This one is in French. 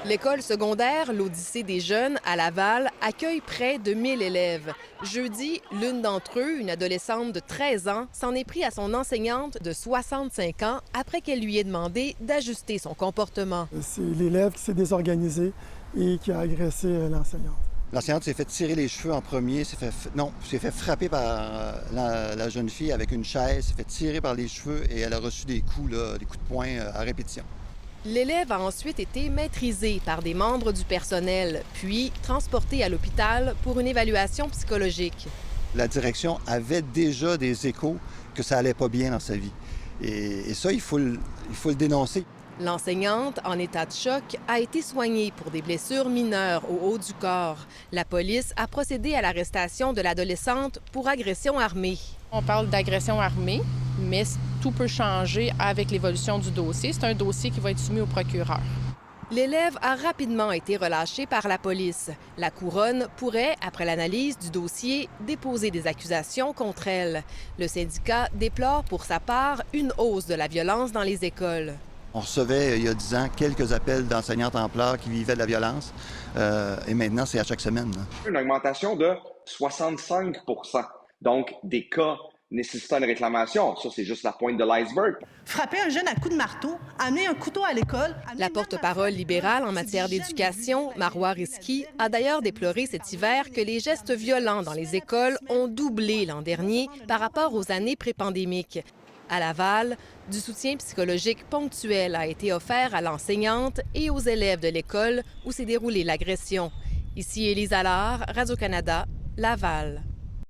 L'école secondaire L'Odyssée des jeunes à Laval accueille près de 1000 élèves. Jeudi, l'une d'entre eux, une adolescente de 13 ans, s'en est pris à son enseignante de 65 ans après qu'elle lui ait demandé d'ajuster son comportement. C'est l'élève qui s'est désorganisé et qui a agressé l'enseignante. L'enseignante s'est fait tirer les cheveux en premier, s'est fait frapper par la jeune fille avec une chaise, s'est fait tirer par les cheveux et elle a reçu des coups de poing à répétition. L'élève a ensuite été maîtrisé par des membres du personnel, puis transporté à l'hôpital pour une évaluation psychologique. La direction avait déjà des échos que ça allait pas bien dans sa vie. Et ça, il faut le dénoncer. L'enseignante, en état de choc, a été soignée pour des blessures mineures au haut du corps. La police a procédé à l'arrestation de l'adolescente pour agression armée. On parle d'agression armée, mais tout peut changer avec l'évolution du dossier. C'est un dossier qui va être soumis au procureur. L'élève a rapidement été relâché par la police. La couronne pourrait, après l'analyse du dossier, déposer des accusations contre elle. Le syndicat déplore pour sa part une hausse de la violence dans les écoles. On recevait, il y a 10 ans, quelques appels d'enseignantes en pleurs qui vivaient de la violence. Et maintenant, c'est à chaque semaine. Une augmentation de 65 %. Donc, des cas nécessitant une réclamation. Ça, c'est juste la pointe de l'iceberg. Frapper un jeune à coups de marteau, amener un couteau à l'école... La porte-parole libérale en matière d'éducation, Marois Risky, a d'ailleurs déploré cet hiver que les gestes violents dans les écoles ont doublé l'an dernier par rapport aux années pré-pandémiques. À Laval, du soutien psychologique ponctuel a été offert à l'enseignante et aux élèves de l'école où s'est déroulée l'agression. Ici Élise Allard, Radio-Canada, Laval.